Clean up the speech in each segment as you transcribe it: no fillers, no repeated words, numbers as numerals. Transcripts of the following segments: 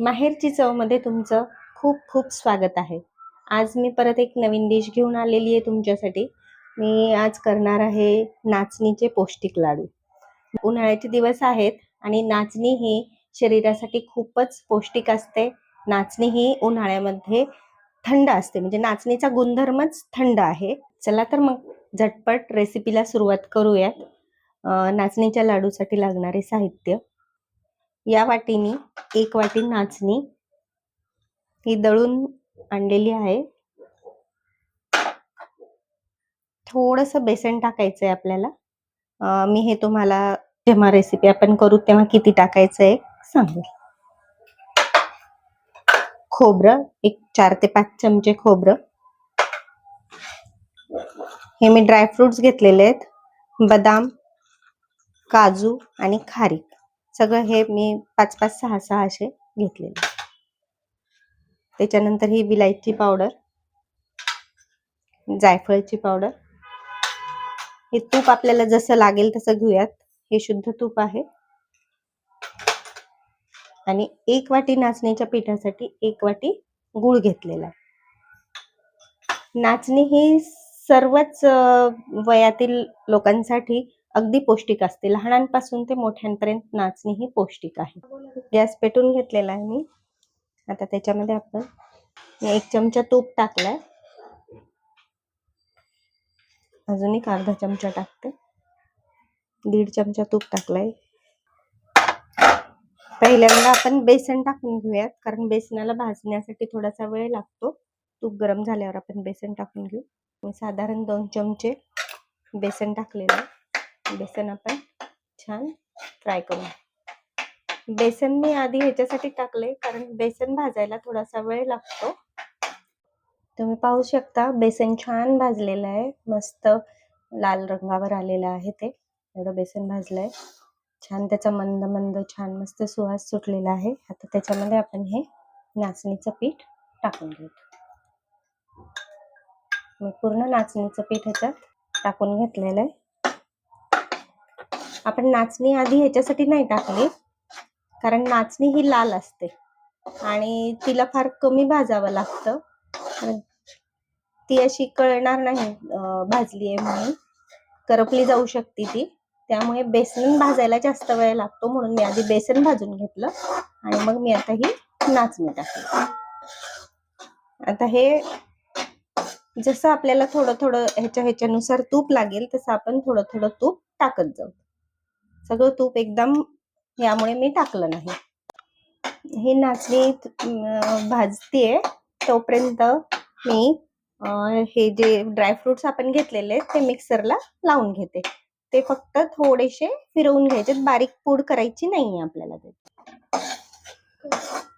माहेरची चवमध्ये तुमचं खूप खूप स्वागत आहे. आज मी परत एक नवीन डिश घेऊन आलेली आहे तुमच्यासाठी. मी आज करणार आहे नाचणीचे पौष्टिक लाडू. उन्हाळ्याचे दिवस आहेत आणि नाचणी ही शरीरासाठी खूपच पौष्टिक असते. नाचणी ही उन्हाळ्यामध्ये थंड असते, म्हणजे नाचणीचा गुणधर्मच थंड आहे. चला तर मग झटपट रेसिपीला सुरुवात करूयात. नाचणीच्या लाडूसाठी लागणारे साहित्य: या वाटीनी 1 वाटी नाचणी ही दळून आणलेली आहे. थोडंसं बेसन टाकायचंय आपल्याला. मी हे तुम्हाला जेव्हा रेसिपी आपण करू तेव्हा किती टाकायचंय सांगेल. खोबरं एक 4 ते 5 चमचे खोबरं. हे मी ड्रायफ्रुट्स घेतलेले आहेत: बदाम, काजू आणि खारीक. सगळं हे मी 5-5, 6-6 असे घेतलेले. त्याच्यानंतर ही विलायची पावडर, जायफळची पावडर. हे तूप आपल्याला जसं लागेल तसं घेऊयात. हे शुद्ध तूप आहे. आणि 1 वाटी नाचणीच्या पिठासाठी 1 वाटी गूळ घेतलेला आहे. नाचणी ही सर्वच वयातील लोकांसाठी अगदी पौष्टिक असते. लहानांपासून ते मोठ्यांपर्यंत नाचणी ही पौष्टिक आहे. गॅस पेटून घेतलेला आहे मी. आता त्याच्यामध्ये आपण 1 चमचा तूप टाकलाय. अजून एक अर्धा चमचा टाकते. 1.5 चमचा तूप टाकलाय. पहिल्यांदा आपण बेसन टाकून घेऊयात, कारण बेसनाला भाजण्यासाठी थोडासा वेळ लागतो. तूप गरम झाल्यावर आपण बेसन टाकून घेऊ. मी साधारण 2 चमचे बेसन टाकलेलं आहे. बेसन आपण छान फ्राय करू. बेसन मी आधी ह्याच्यासाठी टाकले कारण बेसन भाजायला थोडासा वेळ लागतो. तुम्ही पाहू शकता बेसन छान भाजलेलं आहे. मस्त लाल रंगावर आलेलं आहे. ते एवढं बेसन भाजलंय छान. त्याचा मंद मंद छान मस्त सुवास सुटलेला आहे. आता त्याच्यामध्ये आपण हे नाचणीचं पीठ टाकून घेऊ. मी पूर्ण नाचणीचं पीठ ह्याच्यात टाकून घेतलेलं आहे. आपण नाचणी आधी ह्याच्यासाठी नाही टाकली, कारण नाचणी ही लाल असते आणि तिला फार कमी भाजावं लागतं. ती अशी कळणार नाही भाजली आहे म्हणून, करपली जाऊ शकते ती. त्यामुळे बेसन भाजायला जास्त वेळ लागतो, म्हणून मी आधी बेसन भाजून घेतलं आणि मग मी आता ही नाचणी टाकली. आता हे जसं आपल्याला थोडं थोडं ह्याच्यानुसार तूप लागेल तसं आपण थोडं थोडं तूप टाकत जाऊ. सगळं तूप एकदम यामुळे मी टाकलं नाही. ही नाचणी भाजतीये तोपर्यंत मी हे जे ड्रायफ्रुट्स आपण घेतलेले ते मिक्सरला लावून घेते. ते फक्त थोडेसे फिरवून घ्यायचे, बारीक पूड करायची नाहीये आपल्याला.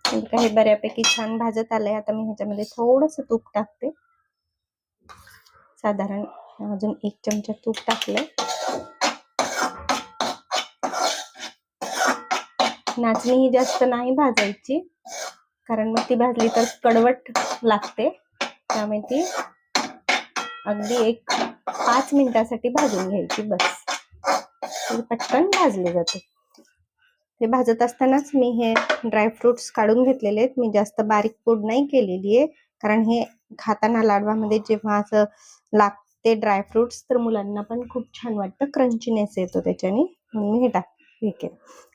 ते हे बऱ्यापैकी छान भाजत आलंय. आता मी ह्याच्यामध्ये थोडंसं तूप टाकते. साधारण अजून 1 चमचा तूप टाकलंय. नाचणी ही जास्त नाही भाजायची, कारण मग ती भाजली तर कडवट लागते. त्यामुळे ती अगदी 5 मिनिटासाठी भाजून घ्यायची बस. पटकन भाजले जाते. हे भाजत असतानाच मी हे ड्रायफ्रुट्स काढून घेतलेले आहेत. मी जास्त बारीक पूड नाही केलेली आहे, कारण हे खाताना लाडवामध्ये जेव्हा असं लागते ड्रायफ्रुट्स तर मुलांना पण खूप छान वाटतं, क्रंचीनेस येतो त्याच्याने, म्हणून मी हे ठीक आहे.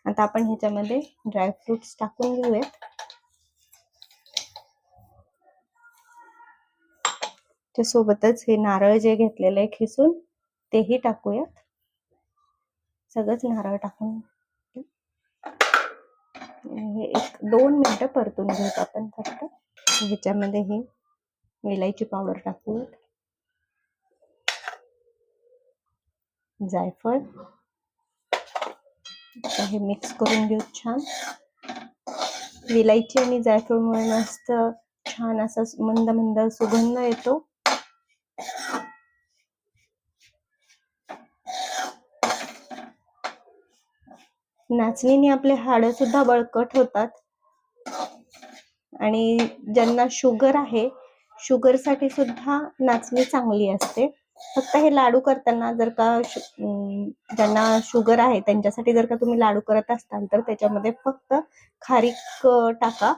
आता आपण ह्याच्यामध्ये ड्रायफ्रुट्स टाकून घेऊयात. त्यासोबतच हे नारळ जे घेतलेलं आहे खिसून तेही टाकूयात. सगळंच नारळ टाकून हे 1-2 मिनिटं परतून घेऊयात आपण. फक्त ह्याच्यामध्ये ही विलायची पावडर टाकूयात, जायफळ. आता हे मिक्स करून घेऊ छान. विलायची आणि जायफळमुळे मस्त छान असा मंद मंद सुगंध येतो. नाचणीने आपले हाडं सुद्धा बळकट होतात. आणि ज्यांना शुगर आहे, शुगरसाठी सुद्धा नाचणी चांगली असते. फक्त हे लाडू करताना जर का ज्यांना शुगर आहे त्यांच्यासाठी जर का तुम्ही लाडू करत असताल तर त्याच्यामध्ये फक्त खारीक टाका,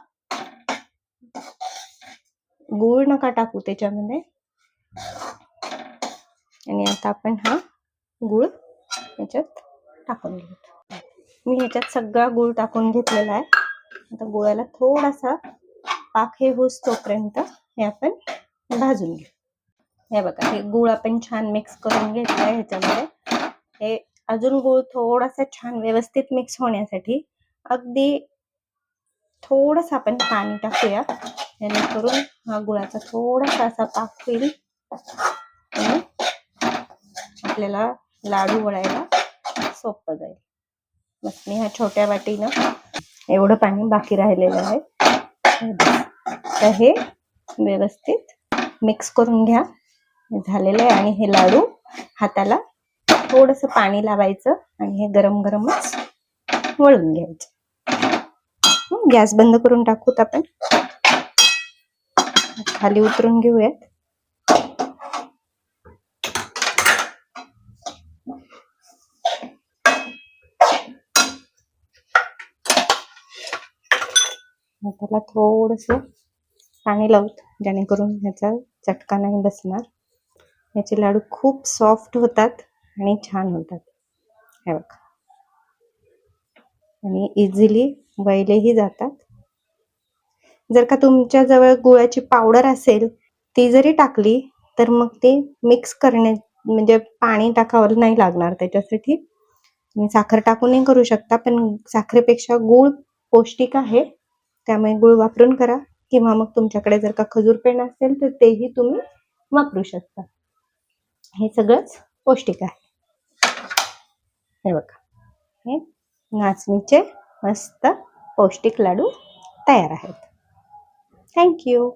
गूळ नका टाकू त्याच्यामध्ये. आणि आता आपण हा गूळ याच्यात टाकून घेऊ. मी ह्याच्यात सगळा गूळ टाकून घेतलेला आहे. आता गुळाला थोडासा पाक हे होस तोपर्यंत हे आपण भाजून घेऊ. हे बघा, हे गूळ आपण छान मिक्स करून घेतलंय ह्याच्यामध्ये. हे अजून गूळ थोडासा छान व्यवस्थित मिक्स होण्यासाठी अगदी थोडंसं आपण पाणी टाकूया, जेणेकरून हा गुळाचा थोडासा असा पाक होईल आणि आपल्याला लाडू वळायला सोपं जाईल. बस मी ह्या छोट्या वाटीनं एवढं पाणी बाकी राहिलेलं आहे. तर हे व्यवस्थित मिक्स करून घ्या. झालेलं आहे. आणि हे लाडू हाताला थोडंसं पाणी लावायचं आणि हे गरम गरमच वळून घ्यायचं. गॅस बंद करून टाकूत आपण. खाली उतरून घेऊयात. त्याला थोडंसं पाणी लावूत, जेणेकरून ह्याचा चटका नाही बसणार. याचे लाडू खूप सॉफ्ट होतात आणि छान होतात. हे बघा, आणि इझिली वळलेही जातात. जर का तुमच्या जवळ गुळाची पावडर असेल ती जरी टाकली तर मग ते मिक्स करणे म्हणजे पाणी टाकावं नाही लागणार त्याच्यासाठी. तुम्ही साखर टाकूनही करू शकता, पण साखरेपेक्षा गूळ पौष्टिक आहे, त्यामुळे गूळ वापरून करा. किंवा मग तुमच्याकडे जर का खजूर पेंड असेल तर तेही तुम्ही वापरू शकता. हे सगळंच पौष्टिक आहे. हे बघा, हे नाचणीचे मस्त पौष्टिक लाडू तयार आहेत. थँक्यू.